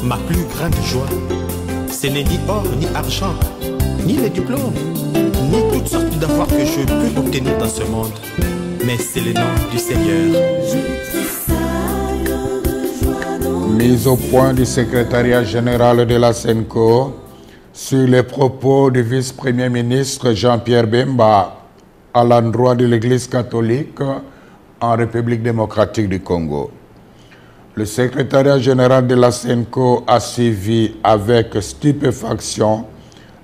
Ma plus grande joie, ce n'est ni or ni argent, ni les diplômes, ni toutes sortes d'avoirs que je peux obtenir dans ce monde, mais c'est le nom du Seigneur. Mise au point du secrétariat général de la SENCO sur les propos du vice-premier ministre Jean-Pierre Bemba à l'endroit de l'Église catholique en République démocratique du Congo. Le secrétariat général de la SENCO a suivi avec stupéfaction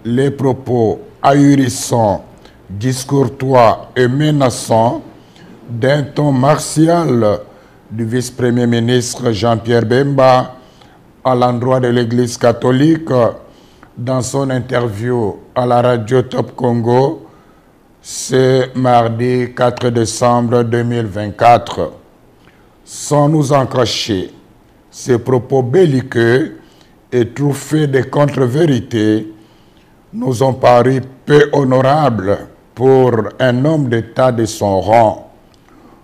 les propos ahurissants, discourtois et menaçants d'un ton martial du vice-premier ministre Jean-Pierre Bemba à l'endroit de l'Église catholique dans son interview à la radio Top Congo ce mardi 4 décembre 2024. Sans nous en cacher, ces propos belliqueux et truffés de contre-vérités nous ont paru peu honorables pour un homme d'État de son rang.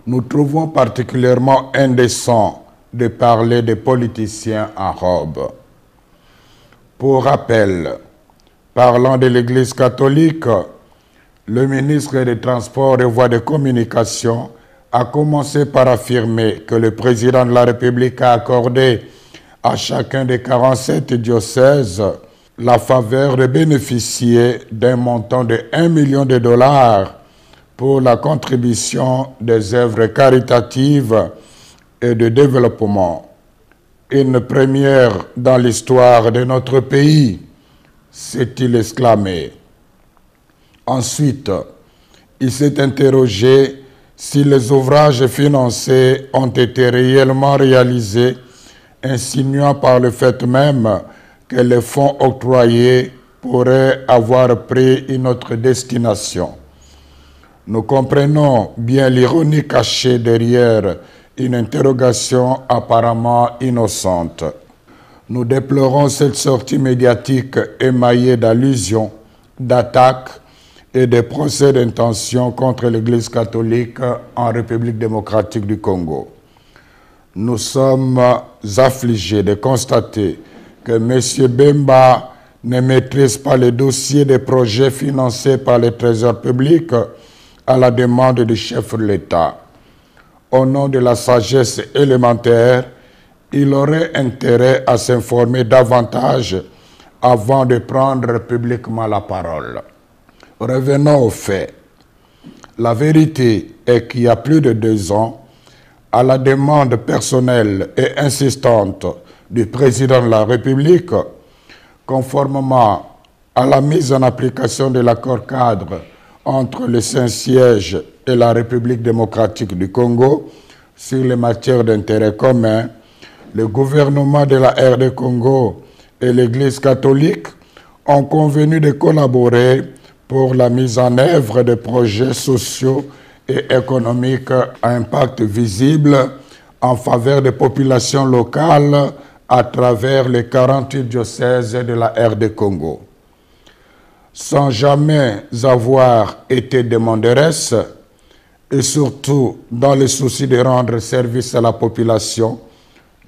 Nous trouvons particulièrement indécent de parler des politiciens en robe. Pour rappel, parlant de l'Église catholique, le ministre des Transports et Voies de Communication a commencé par affirmer que le président de la République a accordé à chacun des 47 diocèses la faveur de bénéficier d'un montant de 1 million de dollars pour la contribution des œuvres caritatives et de développement. Une première dans l'histoire de notre pays, s'est-il exclamé. Ensuite, il s'est interrogé si les ouvrages financés ont été réellement réalisés, insinuant par le fait même que les fonds octroyés pourraient avoir pris une autre destination. Nous comprenons bien l'ironie cachée derrière une interrogation apparemment innocente. Nous déplorons cette sortie médiatique émaillée d'allusions, d'attaques et de procès d'intention contre l'Église catholique en République démocratique du Congo. Nous sommes affligés de constater que M. Bemba ne maîtrise pas les dossiers des projets financés par le Trésor public à la demande du chef de l'État. Au nom de la sagesse élémentaire, il aurait intérêt à s'informer davantage avant de prendre publiquement la parole. Revenons aux faits. La vérité est qu'il y a plus de 2 ans, à la demande personnelle et insistante du président de la République, conformément à la mise en application de l'accord cadre entre le Saint-Siège et la République démocratique du Congo sur les matières d'intérêt commun, le gouvernement de la RD Congo et l'Église catholique ont convenu de collaborer pour la mise en œuvre de projets sociaux et économiques à impact visible en faveur des populations locales à travers les 48 diocèses de la RD Congo. Sans jamais avoir été demanderesse, et surtout dans le souci de rendre service à la population,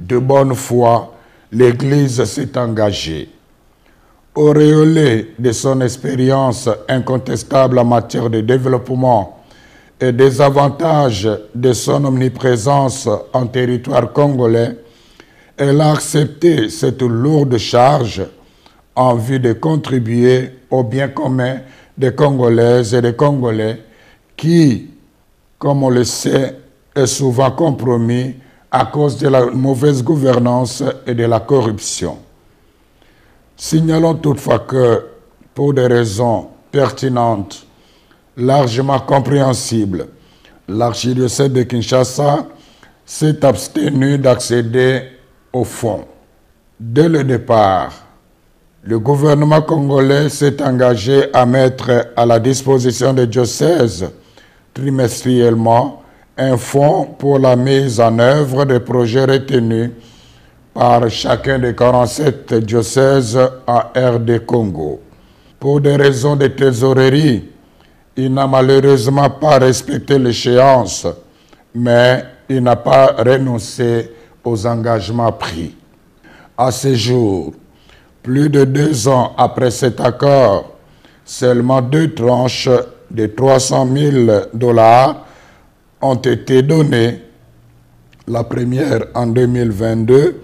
de bonne foi, l'Église s'est engagée. Auréolée de son expérience incontestable en matière de développement et des avantages de son omniprésence en territoire congolais, elle a accepté cette lourde charge en vue de contribuer au bien commun des Congolaises et des Congolais qui, comme on le sait, est souvent compromis à cause de la mauvaise gouvernance et de la corruption. Signalons toutefois que, pour des raisons pertinentes, largement compréhensibles, l'archidiocèse de Kinshasa s'est abstenu d'accéder au fonds. Dès le départ, le gouvernement congolais s'est engagé à mettre à la disposition des diocèses trimestriellement un fonds pour la mise en œuvre des projets retenus par chacun des 47 diocèses en RD Congo. Pour des raisons de trésorerie, il n'a malheureusement pas respecté l'échéance, mais il n'a pas renoncé aux engagements pris. À ce jour, plus de 2 ans après cet accord, seulement 2 tranches de 300 000 $ ont été données, la première en 2022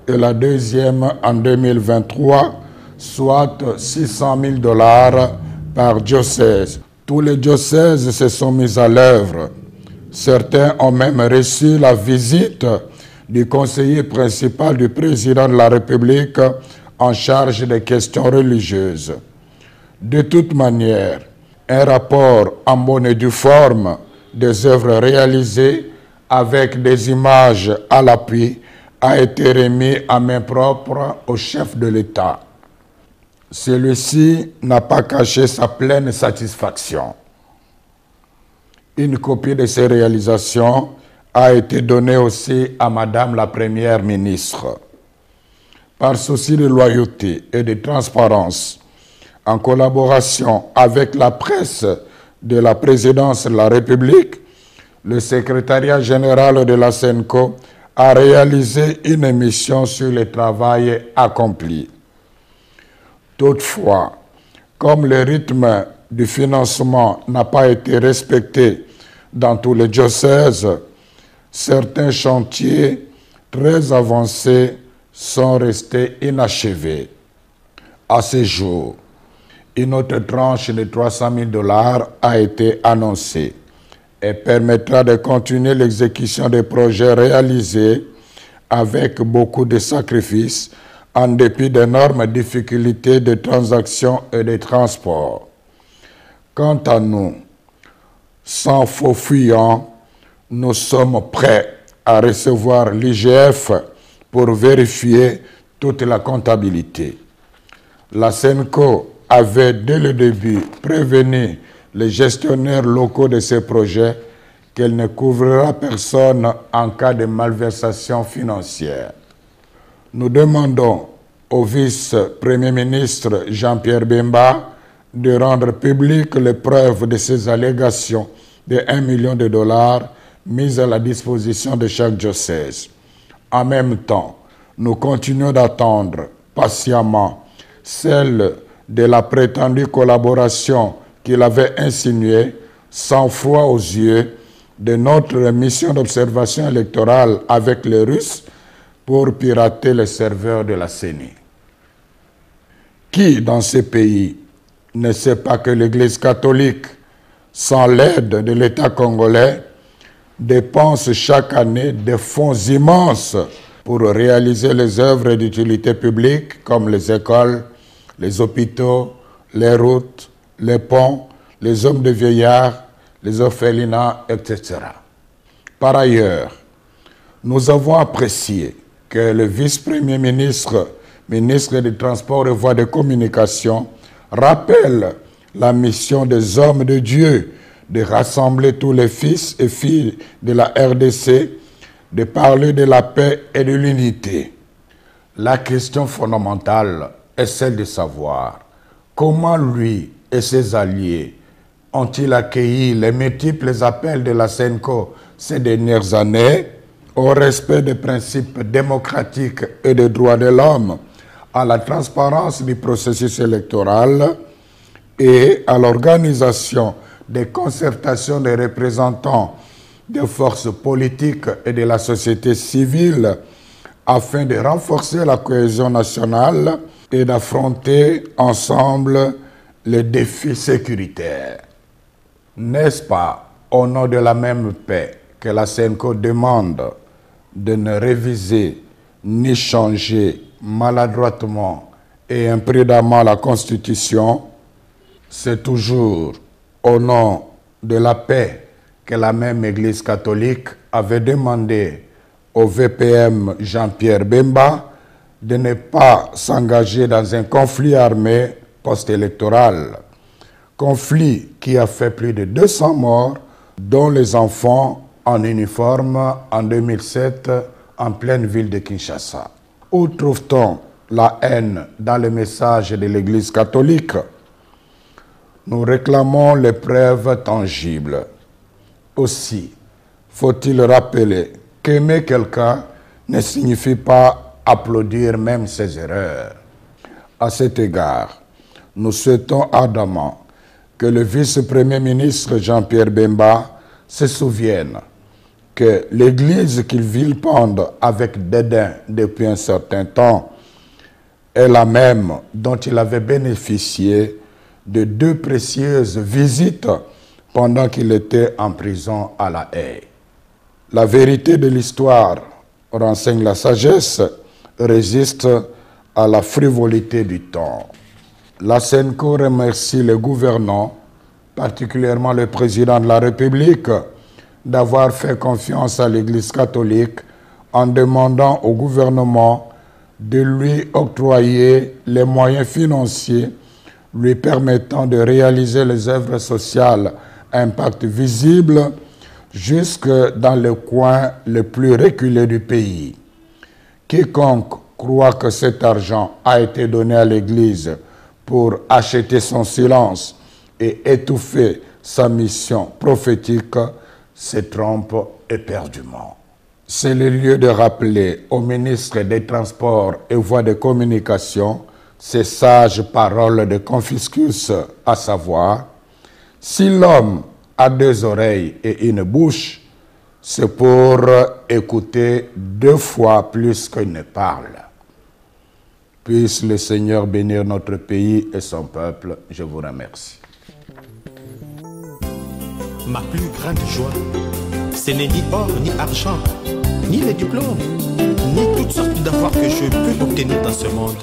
et la deuxième en 2023, soit 600 000 $ par diocèse. Tous les diocèses se sont mis à l'œuvre. Certains ont même reçu la visite du conseiller principal du président de la République en charge des questions religieuses. De toute manière, un rapport en bonne et due forme des œuvres réalisées avec des images à l'appui a été remis à main propre au chef de l'État. Celui-ci n'a pas caché sa pleine satisfaction. Une copie de ces réalisations a été donnée aussi à Madame la Première ministre. Par souci de loyauté et de transparence, en collaboration avec la presse de la présidence de la République, le secrétariat général de la SENCO a réalisé une émission sur le travail accompli. Toutefois, comme le rythme du financement n'a pas été respecté dans tous les diocèses, certains chantiers très avancés sont restés inachevés. À ce jour, une autre tranche de 300 000 $ a été annoncée et permettra de continuer l'exécution des projets réalisés avec beaucoup de sacrifices en dépit d'énormes difficultés de transaction et de transport. Quant à nous, sans faux fuyants, nous sommes prêts à recevoir l'IGF pour vérifier toute la comptabilité. La SENCO avait dès le début prévenu les gestionnaires locaux de ces projets qu'elle ne couvrira personne en cas de malversation financière. Nous demandons au vice-premier ministre Jean-Pierre Bemba de rendre publiques les preuves de ces allégations de 1 million de $ mises à la disposition de chaque diocèse. En même temps, nous continuons d'attendre patiemment celle de la prétendue collaboration qu'il avait insinuée, sans foi aux yeux, de notre mission d'observation électorale avec les Russes pour pirater les serveurs de la CENI. Qui, dans ces pays, ne sait pas que l'Église catholique, sans l'aide de l'État congolais, dépense chaque année des fonds immenses pour réaliser les œuvres d'utilité publique comme les écoles, les hôpitaux, les routes, les ponts, les hommes de vieillards, les orphelinats, etc. Par ailleurs, nous avons apprécié que le vice-premier ministre, ministre des Transports et Voies de Communication, rappelle la mission des hommes de Dieu de rassembler tous les fils et filles de la RDC, de parler de la paix et de l'unité. La question fondamentale est celle de savoir comment lui et ses alliés ont-ils accueilli les multiples appels de la SENCO ces dernières années au respect des principes démocratiques et des droits de l'homme, à la transparence du processus électoral et à l'organisation des concertations des représentants des forces politiques et de la société civile afin de renforcer la cohésion nationale et d'affronter ensemble les défis sécuritaires. N'est-ce pas au nom de la même paix que la SENCO demande de ne réviser ni changer maladroitement et imprudemment la Constitution? C'est toujours au nom de la paix que la même Église catholique avait demandé au VPM Jean-Pierre Bemba de ne pas s'engager dans un conflit armé post-électoral. Conflit qui a fait plus de 200 morts, dont les enfants en uniforme en 2007 en pleine ville de Kinshasa. Où trouve-t-on la haine dans le message de l'Église catholique? Nous réclamons les preuves tangibles. Aussi, faut-il rappeler qu'aimer quelqu'un ne signifie pas applaudir même ses erreurs. À cet égard, nous souhaitons ardemment que le vice-premier ministre Jean-Pierre Bemba se souvienne que l'Église qu'il vilipende avec dédain depuis un certain temps est la même dont il avait bénéficié de 2 précieuses visites pendant qu'il était en prison à La Haye. La vérité de l'histoire renseigne la sagesse, résiste à la frivolité du temps. La SENCO remercie les gouvernants, particulièrement le président de la République, d'avoir fait confiance à l'Église catholique en demandant au gouvernement de lui octroyer les moyens financiers lui permettant de réaliser les œuvres sociales à impact visible jusque dans le coin le plus reculé du pays. Quiconque croit que cet argent a été donné à l'Église pour acheter son silence et étouffer sa mission prophétique se trompe éperdument. C'est le lieu de rappeler au ministre des Transports et Voies de Communication ces sages paroles de Confucius, à savoir « Si l'homme a 2 oreilles et une bouche, c'est pour écouter 2 fois plus qu'il ne parle. » Puisse le Seigneur bénir notre pays et son peuple. Je vous remercie. Ma plus grande joie, ce n'est ni or ni argent, ni les diplômes, ni toutes sortes d'avoirs que je peux obtenir dans ce monde,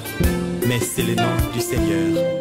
mais c'est le nom du Seigneur.